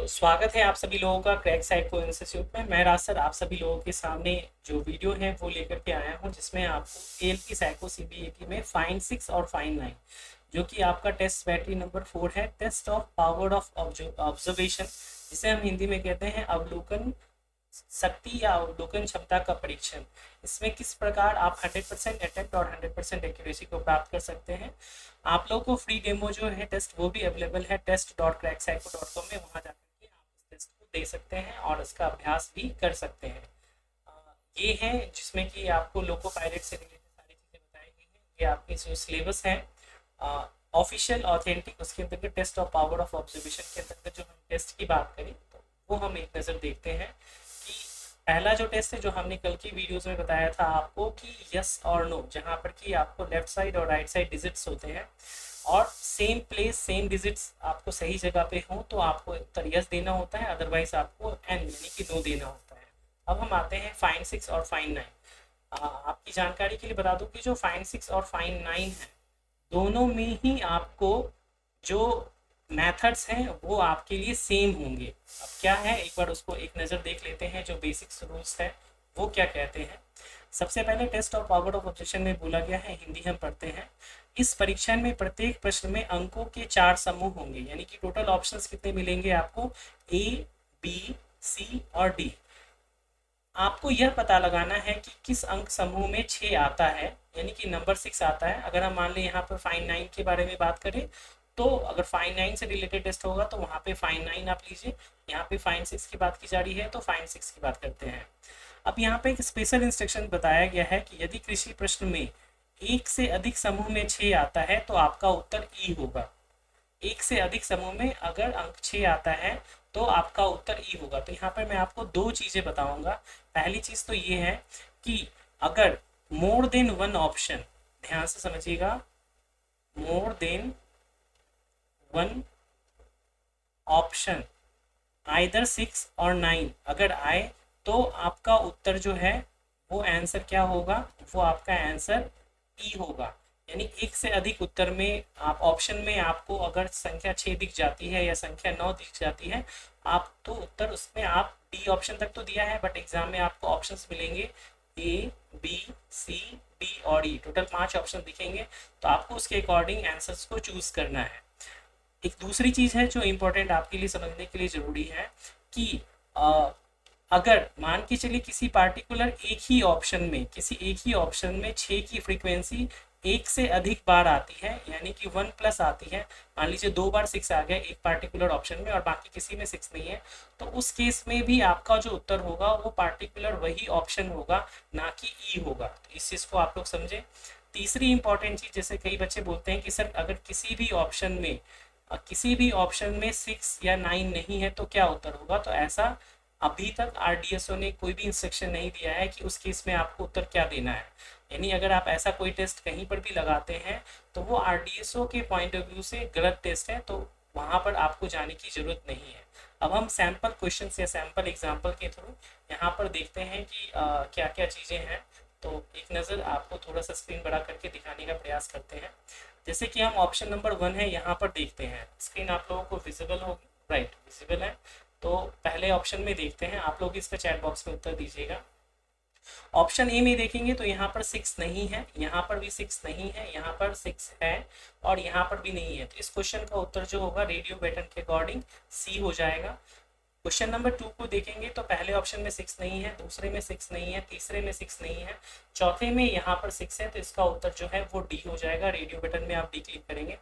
स्वागत है आप सभी लोगों का क्रैक साइको इंस्टीट्यूट में। मैं रासर आप सभी लोगों के सामने जो वीडियो है वो लेकर के आया हूं, जिसमें आपको एएलपी साइको सीबीएटी में फाइन 6 और फाइन 9 जो कि आपका टेस्ट बैटरी नंबर 4 है, test of power of observation, जिसे हम हिंदी में कहते हैं अवलोकन शक्ति या अवलोकन क्षमता का परीक्षण। इसमें किस प्रकार आप 100% अटेम्प्ट और 100% एक्यूरेसी को प्राप्त कर सकते हैं। आप लोगों को फ्री डेमो जो है टेस्ट वो भी अवेलेबल है test.crackpsycho.com में, वहां जाकर के आप इस टेस्ट को दे सकते हैं और इसका अभ्यास भी कर सकते हैं। ये है जिसमें कि आपको लोको पायलट से रिलेटेड सारी चीज़ें बताई गई हैं। ये आपकी जो सिलेबस है ऑफिशियल ऑथेंटिक, उसके अंतर्गत test of power of observation के अंतर्गत जो हम टेस्ट की बात करें तो वो हम एक नज़र देखते हैं कि पहला जो टेस्ट है जो हमने कल की वीडियोस में बताया था आपको कि यस और नो, जहाँ पर कि आपको लेफ्ट साइड और राइट साइड डिजिट्स होते हैं और सेम प्लेस सेम डिजिट्स आपको सही जगह पे हो तो आपको उत्तर यस देना होता है, अदरवाइज आपको एन यानी कि नो देना होता है। अब हम आते हैं फाइन 6 और फाइन 9। आपकी जानकारी के लिए बता दूं कि जो फाइन 6 और फाइन 9 है दोनों में ही आपको जो मेथड्स हैं वो आपके लिए सेम होंगे। अब क्या है, एक बार उसको एक नज़र देख लेते हैं। जो बेसिक्स रूल्स है वो क्या कहते हैं। सबसे पहले test of power of objection में बोला गया है, हिंदी हम पढ़ते हैं। इस परीक्षण में प्रत्येक प्रश्न में अंकों के 4 समूह होंगे, यानी कि टोटल ऑप्शंस कितने मिलेंगे आपको, ए, बी, सी और डी। आपको यह पता लगाना है कि किस अंक समूह में 6 आता है, यानी कि नंबर 6 आता है। अगर हम मान लें यहाँ पर फाइन 9 के बारे में बात करें तो अगर फाइन 9 से रिलेटेड टेस्ट होगा तो वहाँ पे फाइन 9 आप लीजिए, यहाँ पे फाइन 6 की बात की जा रही है तो फाइन 6 की बात करते हैं। अब यहाँ पे एक स्पेशल इंस्ट्रक्शन बताया गया है कि यदि कृषि प्रश्न में एक से अधिक समूह में 6 आता है तो आपका उत्तर ई होगा। एक से अधिक समूह में अगर अंक 6 आता है तो आपका उत्तर ई होगा। तो यहाँ पर मैं आपको दो चीज़ें बताऊंगा। पहली चीज़ तो ये है कि अगर मोर देन वन ऑप्शन, ध्यान से समझिएगा, more than one option either 6 और 9 अगर आए तो आपका उत्तर जो है वो आंसर क्या होगा, वो आपका आंसर ई होगा। यानी एक से अधिक उत्तर में आप ऑप्शन में आपको अगर संख्या 6 दिख जाती है या संख्या 9 दिख जाती है, आप तो उत्तर उसमें आप डी ऑप्शन तक तो दिया है, बट एग्जाम में आपको ऑप्शंस मिलेंगे ए, बी, सी, डी और ई, टोटल 5 ऑप्शन दिखेंगे। तो आपको उसके अकॉर्डिंग आंसर्स को चूज करना है। एक दूसरी चीज़ है जो इम्पोर्टेंट आपके लिए समझने के लिए ज़रूरी है कि अगर मान के चलिए किसी पार्टिकुलर एक ही ऑप्शन में, किसी एक ही ऑप्शन में 6 की फ्रीक्वेंसी एक से अधिक बार आती है, यानी कि 1 प्लस आती है। मान लीजिए 2 बार 6 आ गया एक पार्टिकुलर ऑप्शन में और बाकी किसी में 6 नहीं है, तो उस केस में भी आपका जो उत्तर होगा वो पार्टिकुलर वही ऑप्शन होगा, ना कि ई होगा। तो इस चीज़ को आप लोग समझें। तीसरी इंपॉर्टेंट चीज़, जैसे कई बच्चे बोलते हैं कि सर अगर किसी भी ऑप्शन में 6 या 9 नहीं है तो क्या उत्तर होगा, तो ऐसा अभी तक आरडीएसओ ने कोई भी इंस्ट्रक्शन नहीं दिया है कि उस केस में आपको उत्तर क्या देना है। यानी अगर आप ऐसा कोई टेस्ट कहीं पर भी लगाते हैं तो वो आरडीएसओ के पॉइंट ऑफ व्यू से गलत टेस्ट है, तो वहाँ पर आपको जाने की जरूरत नहीं है। अब हम सैम्पल क्वेश्चन या सैम्पल एग्जाम्पल के थ्रू यहाँ पर देखते हैं कि क्या क्या चीज़ें हैं। तो एक नज़र आपको थोड़ा सा स्क्रीन बड़ा करके दिखाने का प्रयास करते हैं। जैसे कि हम ऑप्शन नंबर 1 है यहाँ पर देखते हैं, स्क्रीन आप लोगों को विजिबल होगी, राइट, विजिबल है। तो पहले ऑप्शन में देखते हैं, आप लोग इसका चैट बॉक्स में उत्तर दीजिएगा। ऑप्शन ए में देखेंगे तो यहाँ पर 6 नहीं है, यहाँ पर भी 6 नहीं है, यहाँ पर 6 है और यहाँ पर भी नहीं है। तो इस क्वेश्चन का उत्तर जो होगा रेडियो पैटर्न के अकॉर्डिंग सी हो जाएगा। क्वेश्चन नंबर 2 को देखेंगे तो पहले ऑप्शन में 6 नहीं है, दूसरे में 6 नहीं है, तीसरे में 6 नहीं है, चौथे में यहाँ पर 6 है, तो इसका उत्तर जो है वो डी हो जाएगा। रेडियो बटन में आप डी क्लिक करेंगे।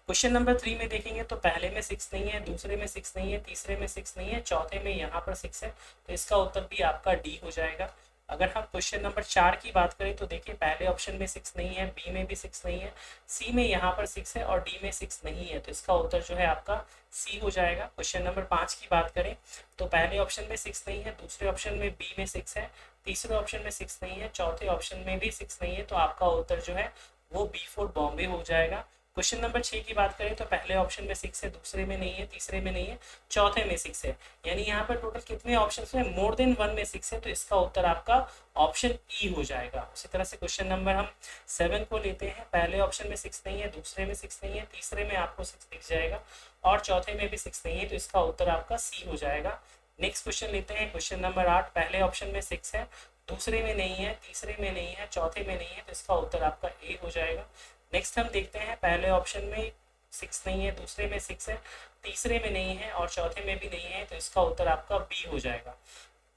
क्वेश्चन नंबर 3 में देखेंगे तो पहले में 6 नहीं है, दूसरे में 6 नहीं है, तीसरे में 6 नहीं है, चौथे में यहाँ पर 6 है, तो इसका उत्तर भी आपका डी हो जाएगा। अगर हम क्वेश्चन नंबर 4 की बात करें तो देखिए पहले ऑप्शन में 6 नहीं है, बी में भी 6 नहीं है, सी में यहाँ पर 6 है और डी में 6 नहीं है, तो इसका उत्तर जो है आपका सी हो जाएगा। क्वेश्चन नंबर 5 की बात करें तो पहले ऑप्शन में 6 नहीं है, दूसरे ऑप्शन में बी में 6 है, तीसरे ऑप्शन में 6 नहीं है, चौथे ऑप्शन में भी 6 नहीं है, तो आपका उत्तर जो है वो बी फॉर बॉम्बे हो जाएगा। क्वेश्चन नंबर 6 की बात करें तो पहले ऑप्शन में 6 है, दूसरे में नहीं है, तीसरे में नहीं है, चौथे में 6 है। यानी यहाँ पर टोटल कितने ऑप्शन में मोर देन 1 में 6 है, तो इसका उत्तर आपका ऑप्शन ई हो जाएगा। उसी तरह से क्वेश्चन नंबर हम 7 को लेते हैं। पहले ऑप्शन में 6 नहीं है, दूसरे में 6 नहीं है, तीसरे में आपको 6 दिख जाएगा और चौथे में भी 6 नहीं है, तो इसका उत्तर आपका सी हो जाएगा। नेक्स्ट क्वेश्चन लेते हैं, क्वेश्चन नंबर 8। पहले ऑप्शन में 6 है, दूसरे में नहीं है, तीसरे में नहीं है, चौथे में नहीं है, तो इसका उत्तर आपका ए हो जाएगा। नेक्स्ट हम देखते हैं, पहले ऑप्शन में 6 नहीं है, दूसरे में 6 है, तीसरे में नहीं है और चौथे में भी नहीं है, तो इसका उत्तर आपका बी हो जाएगा।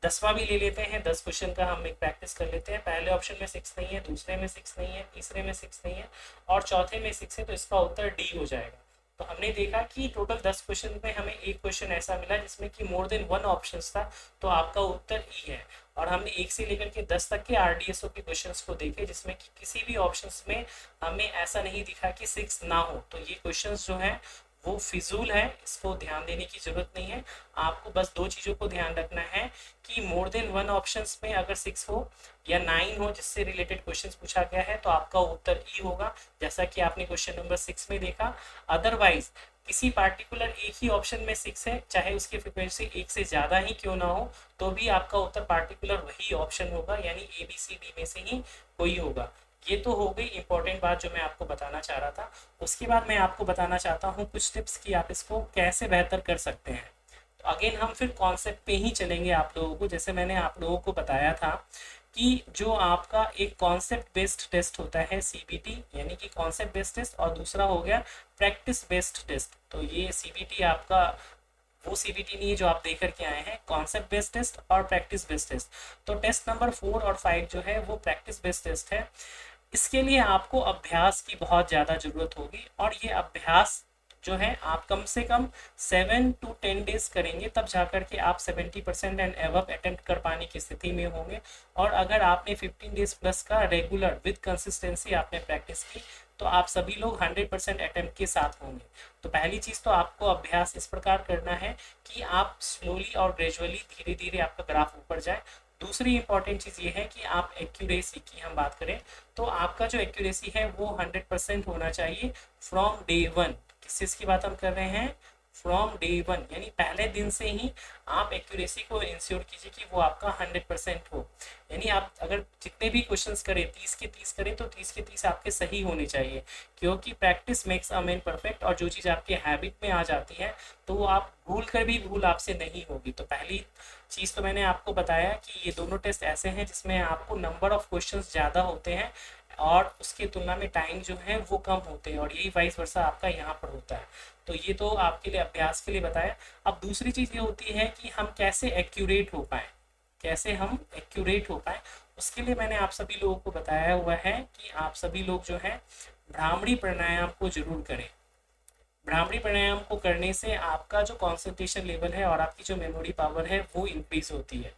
10वां भी ले लेते हैं, 10 क्वेश्चन का हम एक प्रैक्टिस कर लेते हैं। पहले ऑप्शन में 6 नहीं है, दूसरे में 6 नहीं है, तीसरे में 6 नहीं है और चौथे में 6 है, तो इसका उत्तर डी हो जाएगा। तो हमने देखा कि टोटल 10 क्वेश्चन में हमें एक क्वेश्चन ऐसा मिला जिसमें कि मोर देन 1 ऑप्शन था, तो आपका उत्तर ई है। और हमने 1 से लेकर के 10 तक के आरडीएसओ के क्वेश्चंस को देखे जिसमें कि किसी भी ऑप्शंस में हमें ऐसा नहीं दिखा कि 6 ना हो। तो ये क्वेश्चंस जो है वो फिजूल है, इसको ध्यान देने की जरूरत नहीं है। आपको बस 2 चीज़ों को ध्यान रखना है कि मोर देन 1 ऑप्शंस में अगर 6 हो या 9 हो जिससे रिलेटेड क्वेश्चन पूछा गया है, तो आपका उत्तर ई होगा, जैसा कि आपने क्वेश्चन नंबर 6 में देखा। अदरवाइज किसी पार्टिकुलर एक ही ऑप्शन में 6 है, चाहे उसकी फ्रिक्वेंसी 1 से ज़्यादा ही क्यों ना हो, तो भी आपका उत्तर पार्टिकुलर वही ऑप्शन होगा, यानी ए बी सी डी में से ही कोई होगा। ये तो हो गई इंपॉर्टेंट बात जो मैं आपको बताना चाह रहा था। उसके बाद मैं आपको बताना चाहता हूँ कुछ टिप्स कि आप इसको कैसे बेहतर कर सकते हैं। तो अगेन हम फिर कॉन्सेप्ट पे ही चलेंगे आप लोगों को। जैसे मैंने आप लोगों को बताया था कि जो आपका एक कॉन्सेप्ट बेस्ड टेस्ट होता है सीबीटी, यानी कि कॉन्सेप्ट बेस्ड टेस्ट, और दूसरा हो गया प्रैक्टिस बेस्ड टेस्ट। तो ये सीबीटी आपका वो सीबीटी नहीं है जो आप दे करके आए हैं, कॉन्सेप्ट बेस्ड टेस्ट और प्रैक्टिस बेस्ड टेस्ट। तो टेस्ट नंबर 4 और 5 जो है वो प्रैक्टिस बेस्ड टेस्ट है। इसके लिए आपको अभ्यास की बहुत ज़्यादा ज़रूरत होगी, और ये अभ्यास जो है आप कम से कम 7 to 10 डेज करेंगे, तब जाकर के आप 70% एंड एवब अटेम्प्ट कर पाने की स्थिति में होंगे। और अगर आपने 15 डेज प्लस का रेगुलर विद कंसिस्टेंसी आपने प्रैक्टिस की, तो आप सभी लोग 100% अटेम्प्ट के साथ होंगे। तो पहली चीज़ तो आपको अभ्यास इस प्रकार करना है कि आप स्लोली और ग्रेजुअली धीरे धीरे आपका ग्राफ ऊपर जाए। दूसरी इंपॉर्टेंट चीज़ ये है कि आप एक्यूरेसी की हम बात करें तो आपका जो एक्यूरेसी है वो 100% होना चाहिए फ्रॉम डे 1। किस चीज़ की बात हम कर रहे हैं? फ्रॉम डे 1, यानी पहले दिन से ही आप एक्यूरेसी को इंश्योर कीजिए कि वो आपका 100% हो। यानी आप अगर जितने भी क्वेश्चंस करें 30 के 30 करें तो 30 के 30 आपके सही होने चाहिए, क्योंकि practice makes a man perfect. और जो चीज़ आपके हैबिट में आ जाती है तो वो आप भूल कर भी भूल आपसे नहीं होगी। तो पहली चीज़ तो मैंने आपको बताया कि ये दोनों टेस्ट ऐसे हैं जिसमें आपको नंबर ऑफ क्वेश्चंस ज़्यादा होते हैं और उसकी तुलना में टाइम जो है वो कम होते हैं, और यही वाइस वर्सा आपका यहाँ पर होता है। तो ये तो आपके लिए अभ्यास के लिए बताया। अब दूसरी चीज़ ये होती है कि हम कैसे एक्यूरेट हो पाए, कैसे हम एक्यूरेट हो पाए। उसके लिए मैंने आप सभी लोगों को बताया हुआ है कि आप सभी लोग जो है भ्रामरी प्राणायाम को जरूर करें। भ्रामरी प्राणायाम को करने से आपका जो कॉन्सेंट्रेशन लेवल है और आपकी जो मेमोरी पावर है वो इंक्रीज होती है।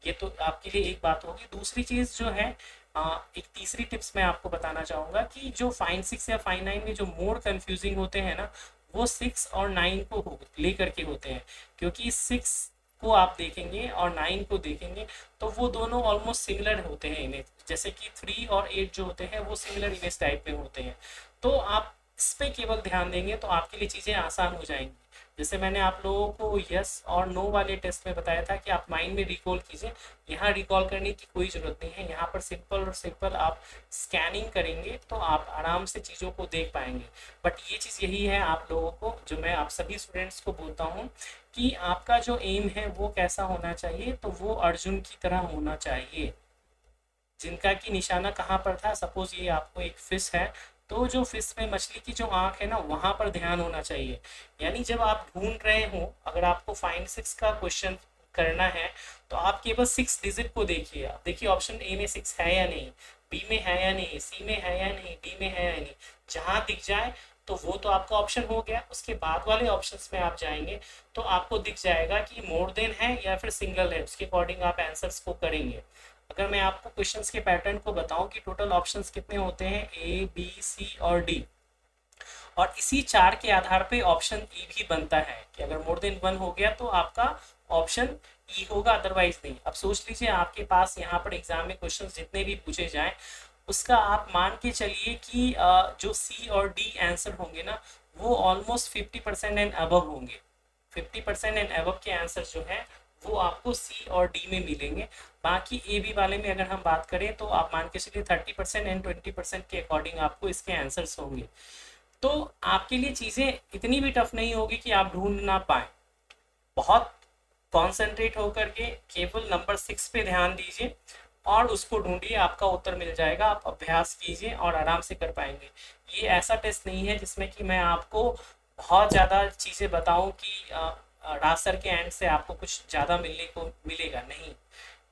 ये तो आपके लिए एक बात होगी। दूसरी चीज़ जो है एक तीसरी टिप्स मैं आपको बताना चाहूँगा कि जो फाइन 6 या फाइन 9 में जो मोर कंफ्यूजिंग होते हैं ना, वो 6 और 9 को लेकर के होते हैं। क्योंकि 6 को आप देखेंगे और 9 को देखेंगे तो वो दोनों ऑलमोस्ट सिमिलर होते हैं इमेज, जैसे कि 3 और 8 जो होते हैं वो सिमिलर इमेज टाइप में होते हैं। तो आप इस पे केवल ध्यान देंगे तो आपके लिए चीज़ें आसान हो जाएंगी। जैसे मैंने आप लोगों को यस और नो वाले टेस्ट में बताया था कि आप माइंड में रिकॉल कीजिए, यहाँ रिकॉल करने की कोई ज़रूरत नहीं है। यहाँ पर सिंपल और सिंपल आप स्कैनिंग करेंगे तो आप आराम से चीज़ों को देख पाएंगे। बट ये चीज़ यही है आप लोगों को, जो मैं आप सभी स्टूडेंट्स को बोलता हूँ कि आपका जो एम है वो कैसा होना चाहिए, तो वो अर्जुन की तरह होना चाहिए, जिनका कि निशाना कहाँ पर था। सपोज ये आपको एक फिश है, तो जो फिश में मछली की जो आंख है ना वहां पर ध्यान होना चाहिए। यानी जब आप ढूंढ रहे हो, अगर आपको फाइंड 6 का क्वेश्चन करना है तो आप केवल 6 डिजिट को देखिए। आप देखिए ऑप्शन ए में 6 है या नहीं, बी में है या नहीं, सी में है या नहीं, डी में है या नहीं। जहां दिख जाए तो वो तो आपका ऑप्शन हो गया। उसके बाद वाले ऑप्शंस में आप जाएंगे तो आपको दिख जाएगा कि मोर देन है या फिर सिंगल है, उसके अकॉर्डिंग आप आंसर्स को करेंगे। अगर मैं आपको क्वेश्चंस के पैटर्न को बताऊं कि टोटल ऑप्शंस कितने होते हैं, ए बी सी और डी, और इसी 4 के आधार पे ऑप्शन ई भी बनता है कि अगर मोर देन 1 हो गया तो आपका ऑप्शन ई होगा, अदरवाइज नहीं। अब सोच लीजिए आपके पास यहाँ पर एग्जाम में क्वेश्चंस जितने भी पूछे जाएं उसका आप मान के चलिए कि जो सी और डी आंसर होंगे ना, वो ऑलमोस्ट 50% एंड अबव होंगे। 50% एंड अबव के आंसर जो है वो आपको सी और डी में मिलेंगे। बाकी ए बी वाले में अगर हम बात करें तो आप मान के चलिए 30% एंड 20% के अकॉर्डिंग आपको इसके आंसर्स होंगे। तो आपके लिए चीज़ें इतनी भी टफ नहीं होगी कि आप ढूंढ ना पाए। बहुत कॉन्सेंट्रेट होकर के केवल नंबर 6 पे ध्यान दीजिए और उसको ढूंढिए, आपका उत्तर मिल जाएगा। आप अभ्यास कीजिए और आराम से कर पाएंगे। ये ऐसा टेस्ट नहीं है जिसमें कि मैं आपको बहुत ज़्यादा चीज़ें बताऊं कि राज सर के एंड से आपको कुछ ज़्यादा मिलने को मिलेगा, नहीं।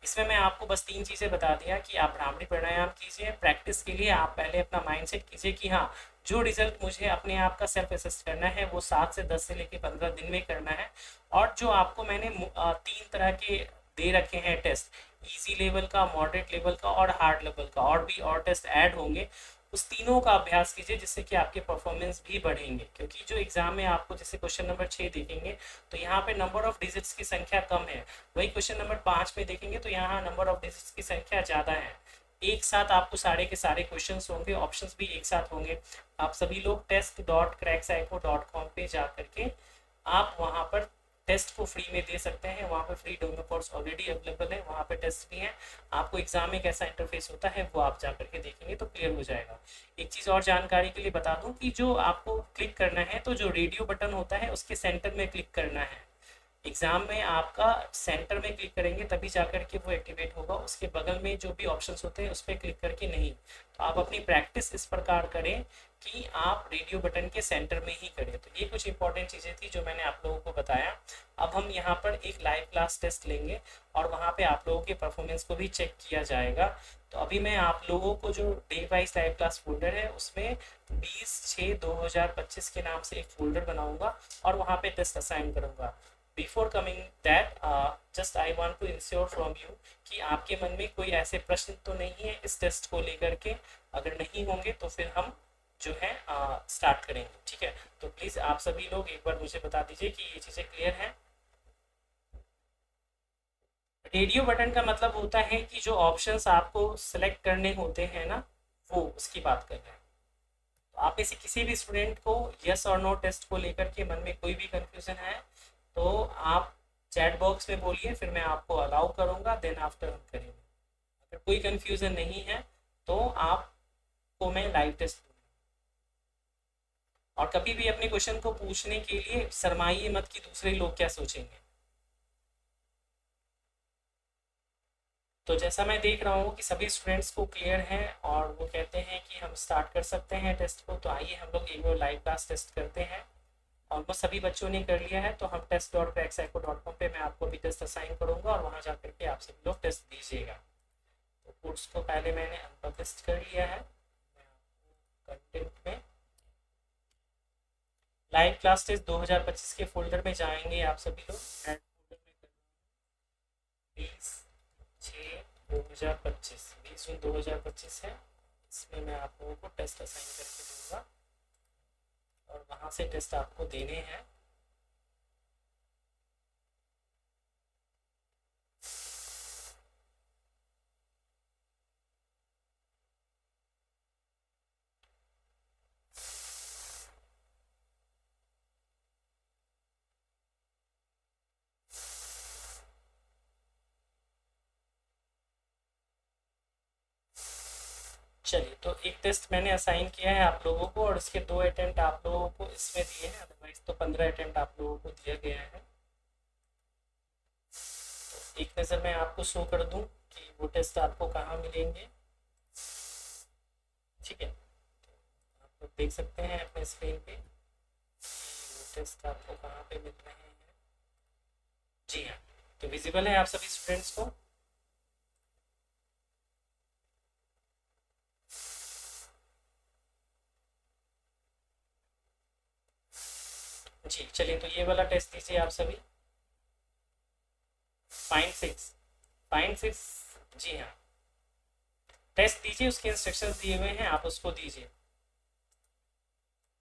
इसमें मैं आपको बस 3 चीज़ें बता दिया कि आप भ्रामरी प्राणायाम कीजिए। प्रैक्टिस के लिए आप पहले अपना माइंडसेट कीजिए कि हाँ, जो रिजल्ट मुझे अपने आप का सेल्फ असेस करना है वो 7 से 10 से लेकर 15 दिन में करना है। और जो आपको मैंने 3 तरह के दे रखे हैं टेस्ट, इजी लेवल का, मॉडरेट लेवल का और हार्ड लेवल का, और भी और टेस्ट ऐड होंगे। उस तीनों का अभ्यास कीजिए जिससे कि आपके परफॉर्मेंस भी बढ़ेंगे। क्योंकि जो एग्जाम में आपको जैसे क्वेश्चन नंबर 6 देखेंगे तो यहाँ पे नंबर ऑफ डिजिट्स की संख्या कम है, वही क्वेश्चन नंबर 5 में देखेंगे तो यहाँ नंबर ऑफ डिजिट्स की संख्या ज़्यादा है। एक साथ आपको सारे के सारे क्वेश्चंस होंगे, ऑप्शंस भी एक साथ होंगे। आप सभी लोग test.crackpsycho.com पे जा करके आप वहाँ पर टेस्ट को फ्री में दे सकते हैं। वहाँ पे free demo course already available है, वहाँ पे टेस्ट भी है। आपको एग्जाम में कैसा इंटरफेस होता है वो आप जा करके देखेंगे तो क्लियर हो जाएगा। एक चीज़ और जानकारी के लिए बता दूं कि जो आपको क्लिक करना है तो जो रेडियो बटन होता है उसके सेंटर में क्लिक करना है। एग्जाम में आपका सेंटर में क्लिक करेंगे तभी जाकर के वो एक्टिवेट होगा। उसके बगल में जो भी ऑप्शंस होते हैं उस पर क्लिक करके नहीं। तो आप अपनी प्रैक्टिस इस प्रकार करें कि आप रेडियो बटन के सेंटर में ही करें। तो ये कुछ इंपॉर्टेंट चीज़ें थी जो मैंने आप लोगों को बताया। अब हम यहाँ पर एक लाइव क्लास टेस्ट लेंगे और वहाँ पे आप लोगों के परफॉर्मेंस को भी चेक किया जाएगा। तो अभी मैं आप लोगों को जो day wise live class folder है उसमें 20/6/2025 के नाम से एक फोल्डर बनाऊंगा और वहाँ पे टेस्ट असाइन करूंगा। Before coming that just I want to ensure from you कि आपके मन में कोई ऐसे प्रश्न तो नहीं है इस टेस्ट को लेकर के। अगर नहीं होंगे तो फिर हम जो है स्टार्ट करेंगे, ठीक है। तो प्लीज़ आप सभी लोग एक बार मुझे बता दीजिए कि ये चीज़ें क्लियर हैं। रेडियो बटन का मतलब होता है कि जो ऑप्शंस आपको सेलेक्ट करने होते हैं ना, वो उसकी बात कर रहे हैं। तो आप में से किसी भी स्टूडेंट को यस और नो टेस्ट को लेकर के मन में कोई भी कंफ्यूजन है तो आप चैट बॉक्स में बोलिए, फिर मैं आपको अलाउ करूंगा, देन आफ्टर हम करेंगे। अगर कोई कंफ्यूजन नहीं है तो आपको मैं लाइव टेस्ट दूंगा। और कभी भी अपने क्वेश्चन को पूछने के लिए शर्माइए मत कि दूसरे लोग क्या सोचेंगे। तो जैसा मैं देख रहा हूँ कि सभी स्टूडेंट्स को क्लियर है और वो कहते हैं कि हम स्टार्ट कर सकते हैं टेस्ट को। तो आइए हम लोग एक बार लाइव क्लास टेस्ट करते हैं। ऑलमोस्ट सभी बच्चों ने कर लिया है तो हम test.crackpsycho.com पे मैं आपको भी टेस्ट असाइन करूंगा और वहाँ जा करके आप सभी लोग टेस्ट दीजिएगा। तो कोर्स को पहले मैंने अनपब्लिश कर लिया है। कंटेंट में लाइव क्लास टेस्ट 2025 के फोल्डर में जाएंगे आप सभी लोग। एड फोल्डर में 20/6/2025 20/जून 2025 है। इसमें मैं आप लोगों को टेस्ट असाइन करके दूंगा और वहाँ से टेस्ट आपको देने हैं। चलिए, तो एक टेस्ट मैंने असाइन किया है आप लोगों को और इसके 2 अटेम्प्ट आप लोगों को इसमें दिए हैं। अदरवाइज तो 15 अटेम्प्ट आप लोगों को दिया गया है। तो एक नज़र मैं आपको शो कर दूं कि वो टेस्ट आपको कहाँ मिलेंगे, ठीक है। आप लोग देख सकते हैं अपने स्क्रीन पे वो टेस्ट आपको कहाँ पे मिल रहे हैं। जी हाँ, तो विजिबल है आप सभी स्टूडेंट्स को। जी चलिए, तो ये वाला टेस्ट दीजिए आप सभी। फाइन सिक्स जी हाँ, टेस्ट दीजिए, उसके इंस्ट्रक्शंस दिए हुए हैं, आप उसको दीजिए।